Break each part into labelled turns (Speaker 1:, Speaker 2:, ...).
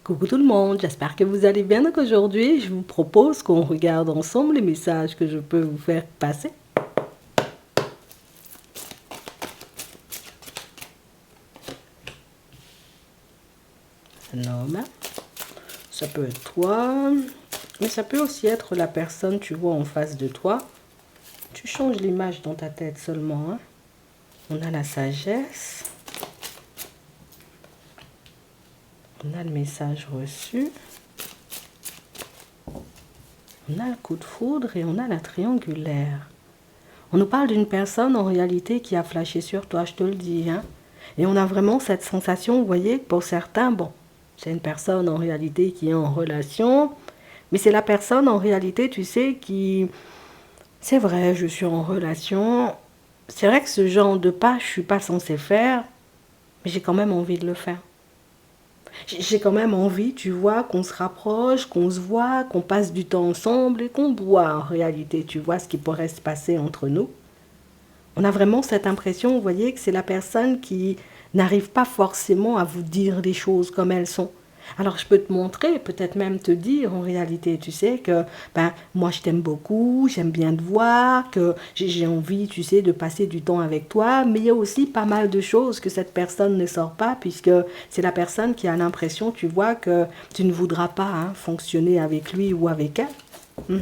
Speaker 1: Coucou tout le monde, j'espère que vous allez bien. Donc aujourd'hui, je vous propose qu'on regarde ensemble les messages que je peux vous faire passer. Un homme, ça peut être toi, mais ça peut aussi être la personne tu vois en face de toi. Tu changes l'image dans ta tête seulement. Hein. On a la sagesse. On a le message reçu. On a le coup de foudre et on a la triangulaire. On nous parle d'une personne en réalité qui a flashé sur toi, je te le dis. Hein. Et on a vraiment cette sensation, vous voyez, pour certains, bon, c'est une personne en réalité qui est en relation, mais c'est la personne en réalité, tu sais, qui... C'est vrai, je suis en relation. C'est vrai que ce genre de pas, je suis pas censée faire, mais j'ai quand même envie de le faire. J'ai quand même envie, tu vois, qu'on se rapproche, qu'on se voit, qu'on passe du temps ensemble et qu'on voit en réalité, tu vois, ce qui pourrait se passer entre nous. On a vraiment cette impression, vous voyez, que c'est la personne qui n'arrive pas forcément à vous dire les choses comme elles sont. Alors je peux te montrer, peut-être même te dire en réalité, tu sais, que ben, moi je t'aime beaucoup, j'aime bien te voir, que j'ai envie, tu sais, de passer du temps avec toi, mais il y a aussi pas mal de choses que cette personne ne sort pas, puisque c'est la personne qui a l'impression, tu vois, que tu ne voudras pas hein, fonctionner avec lui ou avec elle.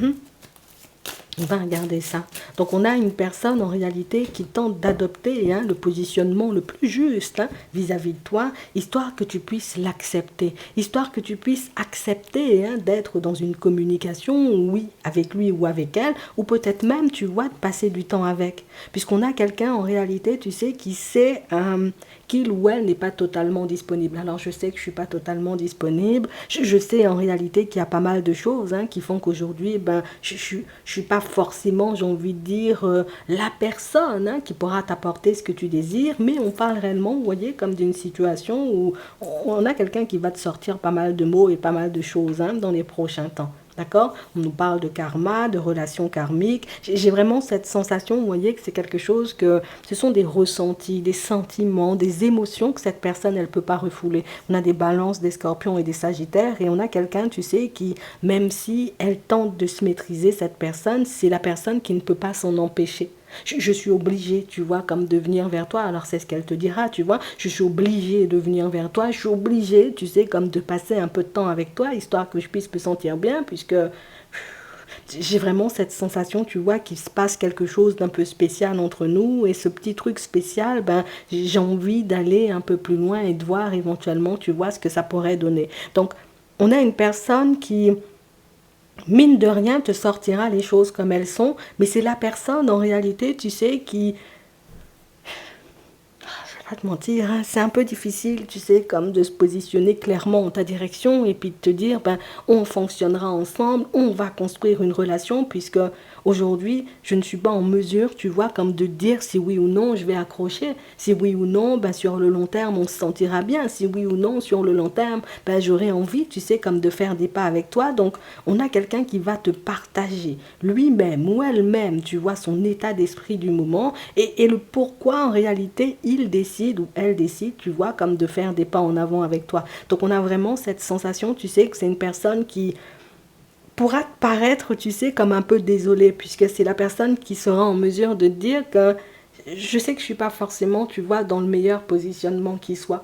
Speaker 1: On va regarder ça. Donc on a une personne en réalité qui tente d'adopter hein, le positionnement le plus juste hein, vis-à-vis de toi, histoire que tu puisses l'accepter, histoire que tu puisses accepter hein, d'être dans une communication, oui, avec lui ou avec elle, ou peut-être même, tu vois, de passer du temps avec. Puisqu'on a quelqu'un en réalité, tu sais, qui sait qu'il ou elle n'est pas totalement disponible. Alors je sais que je ne suis pas totalement disponible, je sais en réalité qu'il y a pas mal de choses hein, qui font qu'aujourd'hui, ben, je suis pas forcément, j'ai envie de dire, la personne hein, qui pourra t'apporter ce que tu désires, mais on parle réellement, vous voyez, comme d'une situation où on a quelqu'un qui va te sortir pas mal de mots et pas mal de choses hein, dans les prochains temps. D'accord? On nous parle de karma, de relations karmiques. J'ai vraiment cette sensation, vous voyez, que c'est quelque chose que... Ce sont des ressentis, des sentiments, des émotions que cette personne, elle ne peut pas refouler. On a des balances, des scorpions et des sagittaires et on a quelqu'un, tu sais, qui, même si elle tente de se maîtriser, cette personne, c'est la personne qui ne peut pas s'en empêcher. Je suis obligée, tu vois, comme de venir vers toi. Alors c'est ce qu'elle te dira, tu vois. Je suis obligée de venir vers toi. Je suis obligée, tu sais, comme de passer un peu de temps avec toi, histoire que je puisse me sentir bien, puisque j'ai vraiment cette sensation, tu vois, qu'il se passe quelque chose d'un peu spécial entre nous. Et ce petit truc spécial, ben, j'ai envie d'aller un peu plus loin et de voir éventuellement, tu vois, ce que ça pourrait donner. Donc, on a une personne qui mine de rien, te sortira les choses comme elles sont, mais c'est la personne, en réalité, tu sais, qui... Je vais pas te mentir, hein, c'est un peu difficile, tu sais, comme de se positionner clairement en ta direction et puis de te dire, ben, on fonctionnera ensemble, on va construire une relation, puisque aujourd'hui, je ne suis pas en mesure, tu vois, comme de dire si oui ou non je vais accrocher, si oui ou non, ben, sur le long terme, on se sentira bien, si oui ou non, sur le long terme, ben, j'aurai envie, tu sais, comme de faire des pas avec toi. Donc, on a quelqu'un qui va te partager lui-même ou elle-même, tu vois, son état d'esprit du moment et le pourquoi, en réalité, il décide ou elle décide, tu vois, comme de faire des pas en avant avec toi. Donc, on a vraiment cette sensation, tu sais, que c'est une personne qui pourra paraître, tu sais, comme un peu désolée, puisque c'est la personne qui sera en mesure de dire que je sais que je ne suis pas forcément, tu vois, dans le meilleur positionnement qui soit.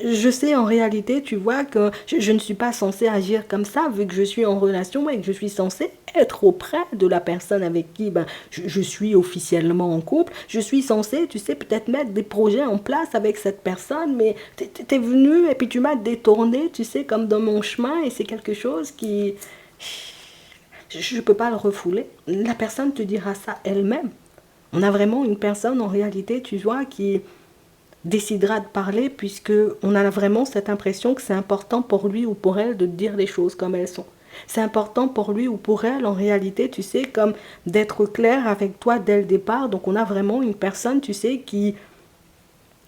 Speaker 1: Je sais en réalité, tu vois, que je ne suis pas censée agir comme ça, vu que je suis en relation et que je suis censée être auprès de la personne avec qui ben, je suis officiellement en couple. Je suis censée, tu sais, peut-être mettre des projets en place avec cette personne, mais t'es venu et puis tu m'as détourné, tu sais, comme dans mon chemin, et c'est quelque chose qui... Je ne peux pas le refouler. La personne te dira ça elle-même. On a vraiment une personne en réalité, tu vois, qui décidera de parler puisque on a vraiment cette impression que c'est important pour lui ou pour elle de dire les choses comme elles sont. C'est important pour lui ou pour elle, en réalité, tu sais, comme d'être clair avec toi dès le départ. Donc on a vraiment une personne, tu sais, qui,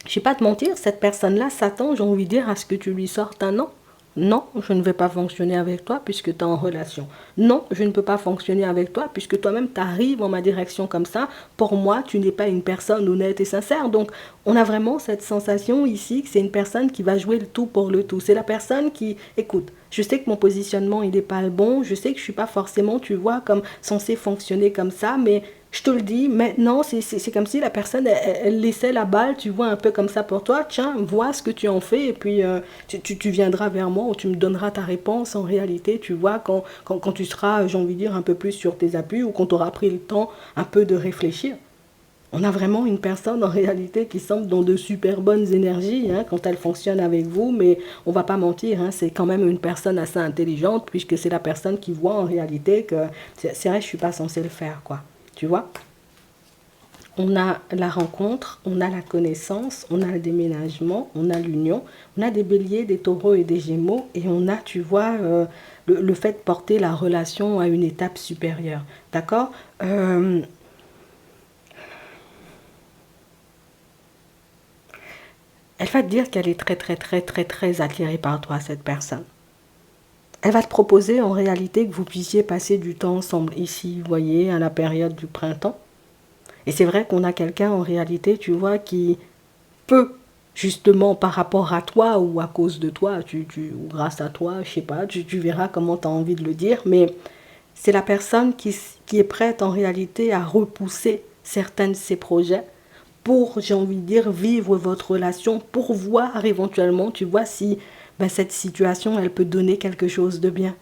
Speaker 1: je ne vais pas te mentir, cette personne-là s'attend, j'ai envie de dire, à ce que tu lui sortes un non. Non, je ne vais pas fonctionner avec toi puisque tu es en relation. Non, je ne peux pas fonctionner avec toi puisque toi-même tu arrives en ma direction comme ça. Pour moi, tu n'es pas une personne honnête et sincère. Donc, on a vraiment cette sensation ici que c'est une personne qui va jouer le tout pour le tout. C'est la personne qui, écoute, je sais que mon positionnement, il n'est pas le bon. Je sais que je ne suis pas forcément, tu vois, comme censé fonctionner comme ça, mais je te le dis, maintenant, c'est comme si la personne, elle laissait la balle, tu vois, un peu comme ça pour toi. Tiens, vois ce que tu en fais et puis tu viendras vers moi ou tu me donneras ta réponse en réalité, tu vois, quand tu seras, j'ai envie de dire, un peu plus sur tes appuis ou quand tu auras pris le temps un peu de réfléchir. On a vraiment une personne en réalité qui semble dans de super bonnes énergies hein, quand elle fonctionne avec vous, mais on va pas mentir, hein, c'est quand même une personne assez intelligente puisque c'est la personne qui voit en réalité que c'est vrai, je suis pas censée le faire, quoi. Tu vois? On a la rencontre, on a la connaissance, on a le déménagement, on a l'union, on a des béliers, des taureaux et des gémeaux, et on a, tu vois, le fait de porter la relation à une étape supérieure. D'accord. Elle va te dire qu'elle est très, très, très, très, très attirée par toi, cette personne. Elle va te proposer en réalité que vous puissiez passer du temps ensemble ici, vous voyez, à la période du printemps. Et c'est vrai qu'on a quelqu'un en réalité, tu vois, qui peut, justement par rapport à toi ou à cause de toi, ou grâce à toi, je sais pas, tu verras comment tu as envie de le dire, mais c'est la personne qui est prête en réalité à repousser certains de ses projets pour, j'ai envie de dire, vivre votre relation, pour voir éventuellement, tu vois, si ben, cette situation, elle peut donner quelque chose de bien.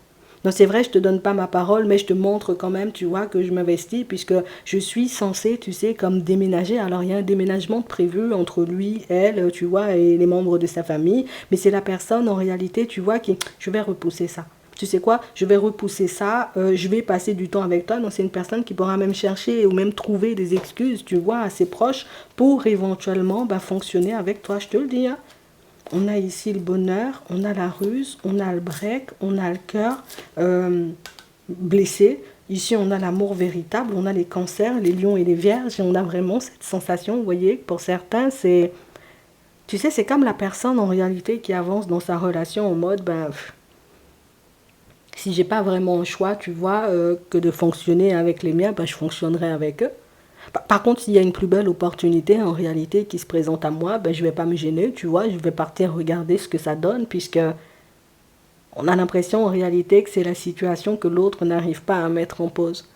Speaker 1: Non, c'est vrai, je te donne pas ma parole, mais je te montre quand même, tu vois, que je m'investis puisque je suis censée, tu sais, comme déménager. Alors, il y a un déménagement prévu entre lui, elle, tu vois, et les membres de sa famille. Mais c'est la personne, en réalité, tu vois, qui, je vais repousser ça. Tu sais quoi, je vais repousser ça, je vais passer du temps avec toi. Donc, c'est une personne qui pourra même chercher ou même trouver des excuses, tu vois, à ses proches pour éventuellement ben, fonctionner avec toi. Je te le dis, hein. On a ici le bonheur, on a la ruse, on a le break, on a le cœur blessé. Ici, on a l'amour véritable, on a les cancers, les lions et les vierges. Et on a vraiment cette sensation, vous voyez, pour certains, c'est... Tu sais, c'est comme la personne en réalité qui avance dans sa relation en mode, ben, si j'ai pas vraiment un choix, tu vois, que de fonctionner avec les miens, ben, je fonctionnerai avec eux. Par contre, s'il y a une plus belle opportunité en réalité qui se présente à moi, ben, je ne vais pas me gêner, tu vois, je vais partir regarder ce que ça donne, puisque on a l'impression en réalité que c'est la situation que l'autre n'arrive pas à mettre en pause.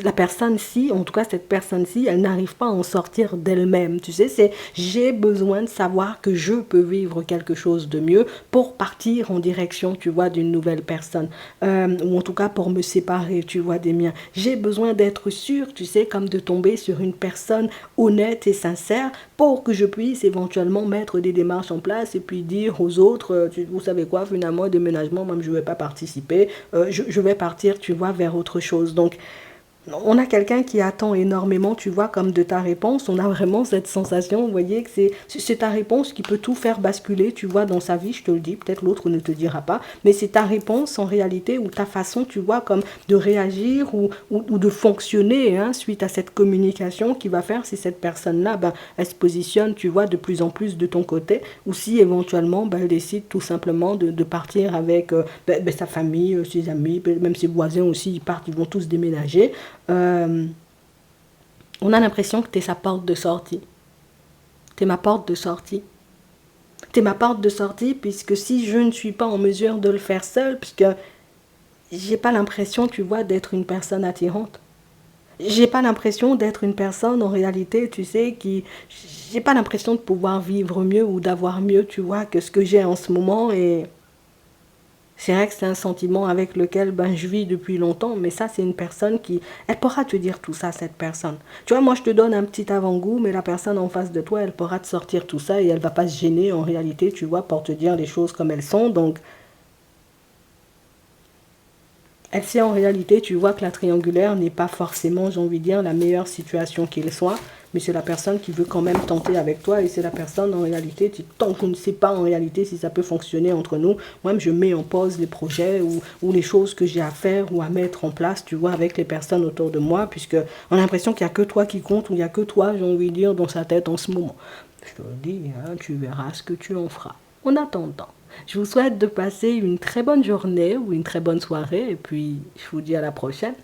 Speaker 1: La personne-ci, en tout cas cette personne-ci, elle n'arrive pas à en sortir d'elle-même. Tu sais, c'est j'ai besoin de savoir que je peux vivre quelque chose de mieux pour partir en direction, tu vois, d'une nouvelle personne. Ou en tout cas pour me séparer, tu vois, des miens. J'ai besoin d'être sûr, tu sais, comme de tomber sur une personne honnête et sincère pour que je puisse éventuellement mettre des démarches en place et puis dire aux autres, vous savez quoi, finalement, déménagement, même je ne vais pas participer, je vais partir, tu vois, vers autre chose. Donc, on a quelqu'un qui attend énormément, tu vois, comme de ta réponse. On a vraiment cette sensation, vous voyez, que c'est ta réponse qui peut tout faire basculer, tu vois, dans sa vie, je te le dis. Peut-être l'autre ne te dira pas, mais c'est ta réponse en réalité ou ta façon, tu vois, comme de réagir ou de fonctionner hein, suite à cette communication qui va faire si cette personne-là, ben, elle se positionne, tu vois, de plus en plus de ton côté ou si éventuellement, ben, elle décide tout simplement de partir avec sa famille, ses amis, même ses voisins aussi, ils partent, ils vont tous déménager. Euh, on a l'impression que tu es sa porte de sortie. Tu es ma porte de sortie. Tu es ma porte de sortie puisque si je ne suis pas en mesure de le faire seule, puisque j'ai pas l'impression, tu vois, d'être une personne attirante. J'ai pas l'impression d'être une personne en réalité, tu sais, qui... J'ai pas l'impression de pouvoir vivre mieux ou d'avoir mieux, tu vois, que ce que j'ai en ce moment et... C'est vrai que c'est un sentiment avec lequel ben, je vis depuis longtemps, mais ça, c'est une personne qui... Elle pourra te dire tout ça, cette personne. Tu vois, moi, je te donne un petit avant-goût, mais la personne en face de toi, elle pourra te sortir tout ça et elle va pas se gêner en réalité, tu vois, pour te dire les choses comme elles sont. Donc, elle sait en réalité, tu vois, que la triangulaire n'est pas forcément, j'ai envie de dire, la meilleure situation qu'il soit, mais c'est la personne qui veut quand même tenter avec toi et c'est la personne en réalité, tant qu'on ne sait pas en réalité si ça peut fonctionner entre nous, moi je mets en pause les projets ou les choses que j'ai à faire ou à mettre en place, tu vois, avec les personnes autour de moi, puisque on a l'impression qu'il n'y a que toi qui compte ou il n'y a que toi, j'ai envie de dire, dans sa tête en ce moment. Je te le dis, hein, tu verras ce que tu en feras. En attendant. Je vous souhaite de passer une très bonne journée ou une très bonne soirée et puis je vous dis à la prochaine.